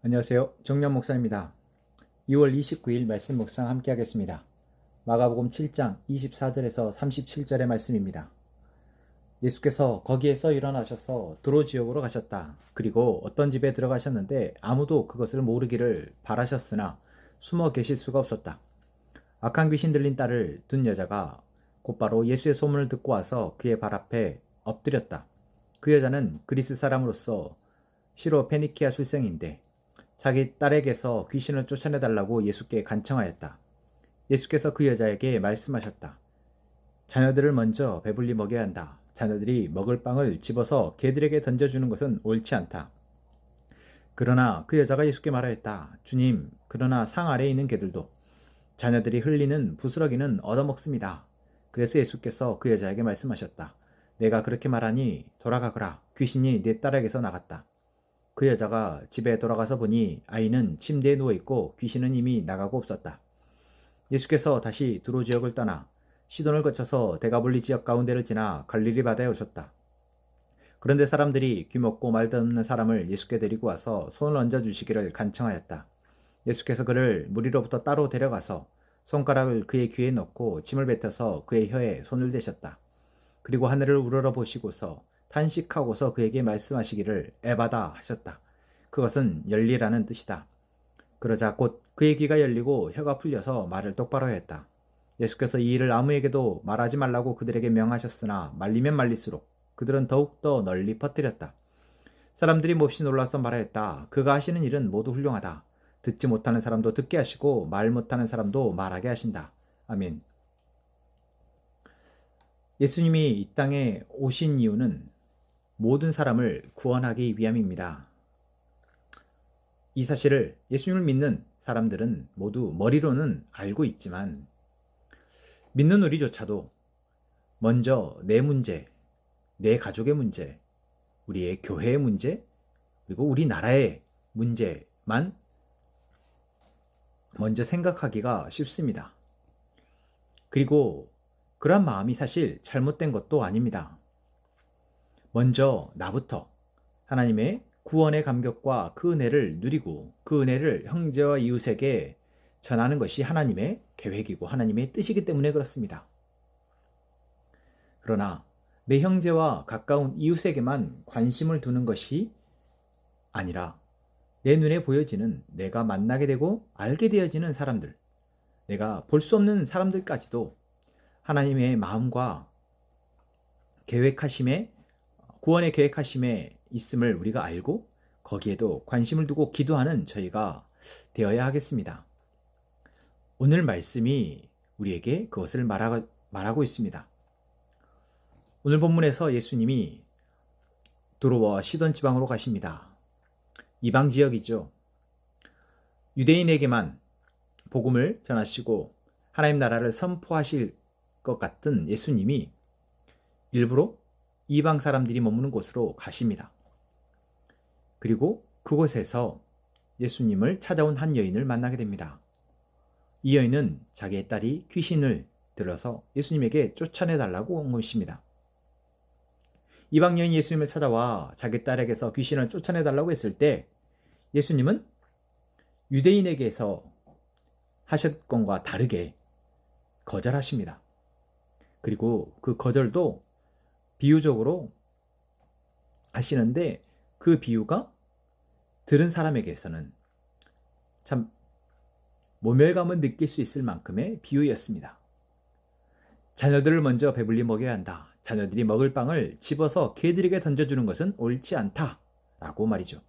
안녕하세요. 정년 목사입니다. 2월 29일 말씀 묵상 함께 하겠습니다. 마가복음 7장 24절에서 37절의 말씀입니다. 예수께서 거기에서 일어나셔서 두로 지역으로 가셨다. 그리고 어떤 집에 들어가셨는데 아무도 그것을 모르기를 바라셨으나 숨어 계실 수가 없었다. 악한 귀신 들린 딸을 둔 여자가 곧바로 예수의 소문을 듣고 와서 그의 발 앞에 엎드렸다. 그 여자는 그리스 사람으로서 시로 페니키아 출생인데 자기 딸에게서 귀신을 쫓아내달라고 예수께 간청하였다. 예수께서 그 여자에게 말씀하셨다. 자녀들을 먼저 배불리 먹여야 한다. 자녀들이 먹을 빵을 집어서 개들에게 던져주는 것은 옳지 않다. 그러나 그 여자가 예수께 말하였다. 주님, 그러나 상 아래에 있는 개들도 자녀들이 흘리는 부스러기는 얻어먹습니다. 그래서 예수께서 그 여자에게 말씀하셨다. 내가 그렇게 말하니 돌아가거라. 귀신이 네 딸에게서 나갔다. 그 여자가 집에 돌아가서 보니 아이는 침대에 누워있고 귀신은 이미 나가고 없었다. 예수께서 다시 두로 지역을 떠나 시돈을 거쳐서 데가볼리 지역 가운데를 지나 갈릴리 바다에 오셨다. 그런데 사람들이 귀먹고 말도 없는 사람을 예수께 데리고 와서 손을 얹어주시기를 간청하였다. 예수께서 그를 무리로부터 따로 데려가서 손가락을 그의 귀에 넣고 침을 뱉어서 그의 혀에 손을 대셨다. 그리고 하늘을 우러러보시고서 탄식하고서 그에게 말씀하시기를 에바다 하셨다. 그것은 열리라는 뜻이다. 그러자 곧 그의 귀가 열리고 혀가 풀려서 말을 똑바로 했다. 예수께서 이 일을 아무에게도 말하지 말라고 그들에게 명하셨으나 말리면 말릴수록 그들은 더욱더 널리 퍼뜨렸다. 사람들이 몹시 놀라서 말하였다. 그가 하시는 일은 모두 훌륭하다. 듣지 못하는 사람도 듣게 하시고 말 못하는 사람도 말하게 하신다. 아멘. 예수님이 이 땅에 오신 이유는 모든 사람을 구원하기 위함입니다. 이 사실을 예수님을 믿는 사람들은 모두 머리로는 알고 있지만 믿는 우리조차도 먼저 내 문제, 내 가족의 문제, 우리의 교회의 문제, 그리고 우리나라의 문제만 먼저 생각하기가 쉽습니다. 그리고 그런 마음이 사실 잘못된 것도 아닙니다. 먼저 나부터 하나님의 구원의 감격과 그 은혜를 누리고 그 은혜를 형제와 이웃에게 전하는 것이 하나님의 계획이고 하나님의 뜻이기 때문에 그렇습니다. 그러나 내 형제와 가까운 이웃에게만 관심을 두는 것이 아니라 내 눈에 보여지는 내가 만나게 되고 알게 되어지는 사람들, 내가 볼 수 없는 사람들까지도 하나님의 마음과 계획하심에 구원의 계획하심에 있음을 우리가 알고 거기에도 관심을 두고 기도하는 저희가 되어야 하겠습니다. 오늘 말씀이 우리에게 그것을 말하고 있습니다. 오늘 본문에서 예수님이 두로와 시돈 지방으로 가십니다. 이방 지역이죠. 유대인에게만 복음을 전하시고 하나님 나라를 선포하실 것 같은 예수님이 일부러 이방 사람들이 머무는 곳으로 가십니다. 그리고 그곳에서 예수님을 찾아온 한 여인을 만나게 됩니다. 이 여인은 자기의 딸이 귀신을 들어서 예수님에게 쫓아내달라고 온 것입니다. 이방 여인이 예수님을 찾아와 자기 딸에게서 귀신을 쫓아내달라고 했을 때 예수님은 유대인에게서 하셨건과 다르게 거절하십니다. 그리고 그 거절도 비유적으로 하시는데 그 비유가 들은 사람에게서는 참 모멸감을 느낄 수 있을 만큼의 비유였습니다. 자녀들을 먼저 배불리 먹여야 한다. 자녀들이 먹을 빵을 집어서 개들에게 던져주는 것은 옳지 않다. 라고 말이죠.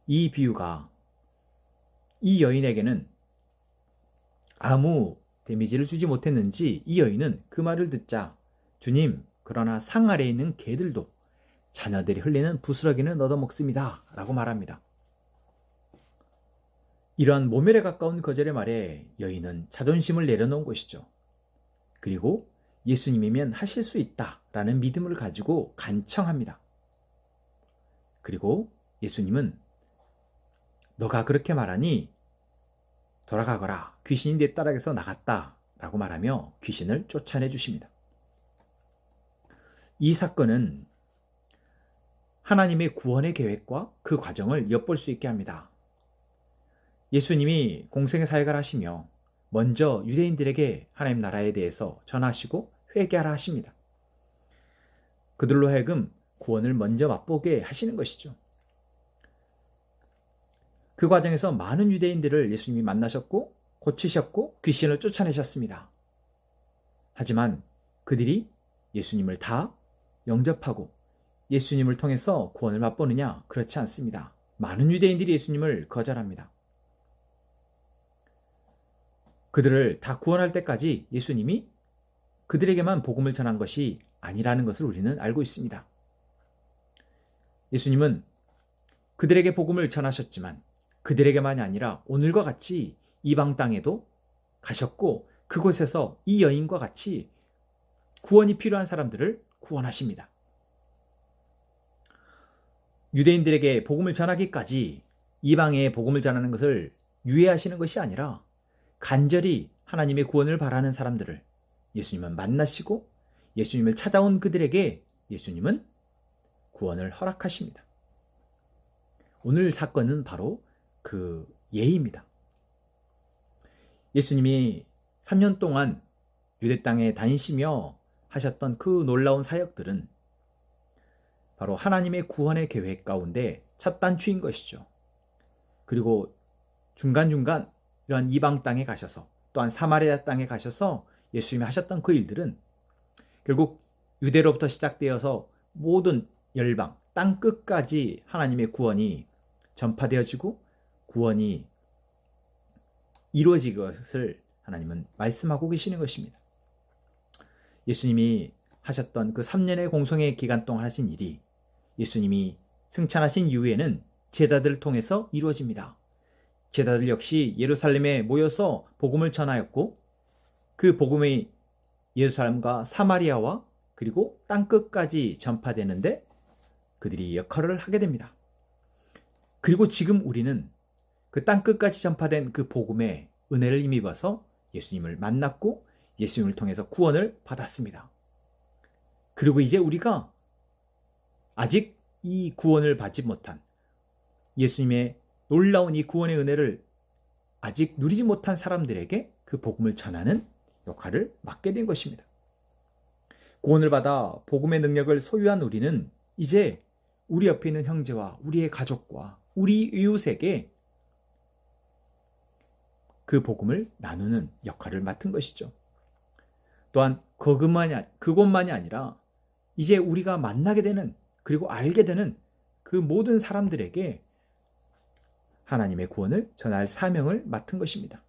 이 비유가 이 여인에게는 아무 데미지를 주지 못했는지 이 여인은 그 말을 듣자 주님, 그러나 상 아래에 있는 개들도 자녀들이 흘리는 부스러기는 얻어먹습니다. 라고 말합니다. 이러한 모멸에 가까운 거절의 말에 여인은 자존심을 내려놓은 것이죠. 그리고 예수님이면 하실 수 있다라는 믿음을 가지고 간청합니다. 그리고 예수님은 너가 그렇게 말하니 돌아가거라. 귀신이 내 딸에게서 나갔다. 라고 말하며 귀신을 쫓아내 주십니다. 이 사건은 하나님의 구원의 계획과 그 과정을 엿볼 수 있게 합니다. 예수님이 공생의 사역을 하시며 먼저 유대인들에게 하나님 나라에 대해서 전하시고 회개하라 하십니다. 그들로 하여금 구원을 먼저 맛보게 하시는 것이죠. 그 과정에서 많은 유대인들을 예수님이 만나셨고 고치셨고 귀신을 쫓아내셨습니다. 하지만 그들이 예수님을 다 영접하고 예수님을 통해서 구원을 맛보느냐? 그렇지 않습니다. 많은 유대인들이 예수님을 거절합니다. 그들을 다 구원할 때까지 예수님이 그들에게만 복음을 전한 것이 아니라는 것을 우리는 알고 있습니다. 예수님은 그들에게 복음을 전하셨지만 그들에게만이 아니라 오늘과 같이 이방 땅에도 가셨고 그곳에서 이 여인과 같이 구원이 필요한 사람들을 구원하십니다. 유대인들에게 복음을 전하기까지 이방에 복음을 전하는 것을 유예하시는 것이 아니라 간절히 하나님의 구원을 바라는 사람들을 예수님은 만나시고 예수님을 찾아온 그들에게 예수님은 구원을 허락하십니다. 오늘 사건은 바로 그 예입니다. 예수님이 3년 동안 유대 땅에 다니시며 하셨던 그 놀라운 사역들은 바로 하나님의 구원의 계획 가운데 첫 단추인 것이죠. 그리고 중간중간 이러한 이방 땅에 가셔서 또한 사마리아 땅에 가셔서 예수님이 하셨던 그 일들은 결국 유대로부터 시작되어서 모든 열방, 땅 끝까지 하나님의 구원이 전파되어지고 구원이 이루어질 것을 하나님은 말씀하고 계시는 것입니다. 예수님이 하셨던 그 3년의 공성의 기간 동안 하신 일이 예수님이 승천하신 이후에는 제자들을 통해서 이루어집니다. 제자들 역시 예루살렘에 모여서 복음을 전하였고 그 복음이 예루살렘과 사마리아와 그리고 땅끝까지 전파되는데 그들이 역할을 하게 됩니다. 그리고 지금 우리는 그 땅끝까지 전파된 그 복음의 은혜를 힘입어서 예수님을 만났고 예수님을 통해서 구원을 받았습니다. 그리고 이제 우리가 아직 이 구원을 받지 못한 예수님의 놀라운 이 구원의 은혜를 아직 누리지 못한 사람들에게 그 복음을 전하는 역할을 맡게 된 것입니다. 구원을 받아 복음의 능력을 소유한 우리는 이제 우리 옆에 있는 형제와 우리의 가족과 우리 이웃에게 그 복음을 나누는 역할을 맡은 것이죠. 또한 그것만이 아니라 이제 우리가 만나게 되는 그리고 알게 되는 그 모든 사람들에게 하나님의 구원을 전할 사명을 맡은 것입니다.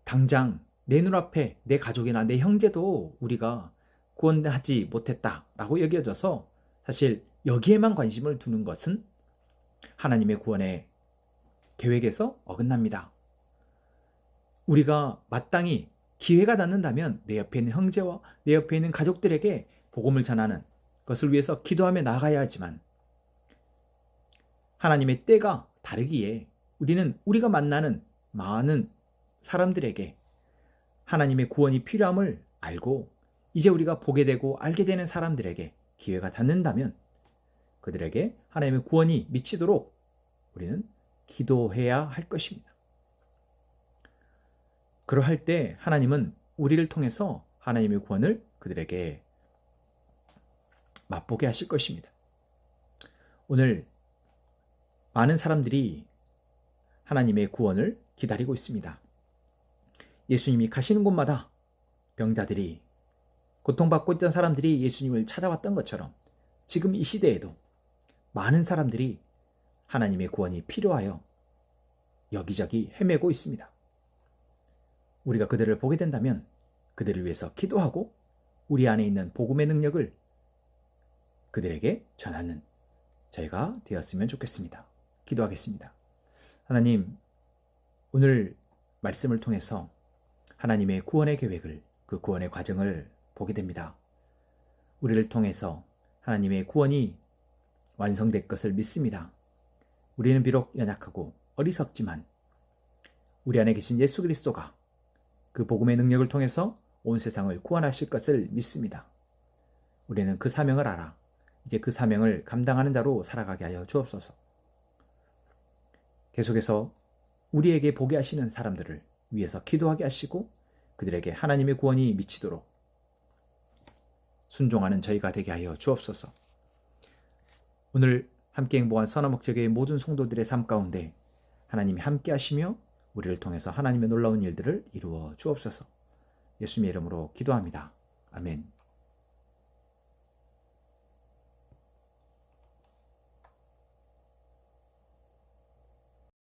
당장 내 눈앞에 내 가족이나 내 형제도 우리가 구원하지 못했다라고 여겨져서 사실 여기에만 관심을 두는 것은 하나님의 구원의 계획에서 어긋납니다. 우리가 마땅히 기회가 닿는다면 내 옆에 있는 형제와 내 옆에 있는 가족들에게 복음을 전하는 것을 위해서 기도하며 나아가야 하지만 하나님의 때가 다르기에 우리는 우리가 만나는 많은 사람들에게 하나님의 구원이 필요함을 알고 이제 우리가 보게 되고 알게 되는 사람들에게 기회가 닿는다면 그들에게 하나님의 구원이 미치도록 우리는 기도해야 할 것입니다. 그러할 때 하나님은 우리를 통해서 하나님의 구원을 그들에게 맛보게 하실 것입니다. 오늘 많은 사람들이 하나님의 구원을 기다리고 있습니다. 예수님이 가시는 곳마다 병자들이 고통받고 있던 사람들이 예수님을 찾아왔던 것처럼 지금 이 시대에도 많은 사람들이 하나님의 구원이 필요하여 여기저기 헤매고 있습니다. 우리가 그들을 보게 된다면 그들을 위해서 기도하고 우리 안에 있는 복음의 능력을 그들에게 전하는 저희가 되었으면 좋겠습니다. 기도하겠습니다. 하나님, 오늘 말씀을 통해서 하나님의 구원의 계획을, 그 구원의 과정을 보게 됩니다. 우리를 통해서 하나님의 구원이 완성될 것을 믿습니다. 우리는 비록 연약하고 어리석지만 우리 안에 계신 예수 그리스도가 그 복음의 능력을 통해서 온 세상을 구원하실 것을 믿습니다. 우리는 그 사명을 알아 이제 그 사명을 감당하는 자로 살아가게 하여 주옵소서. 계속해서 우리에게 보게 하시는 사람들을 위해서 기도하게 하시고 그들에게 하나님의 구원이 미치도록 순종하는 저희가 되게 하여 주옵소서. 오늘 함께 행복한 선화목적의 모든 성도들의 삶 가운데 하나님이 함께 하시며 우리를 통해서 하나님의 놀라운 일들을 이루어 주옵소서. 예수님의 이름으로 기도합니다. 아멘.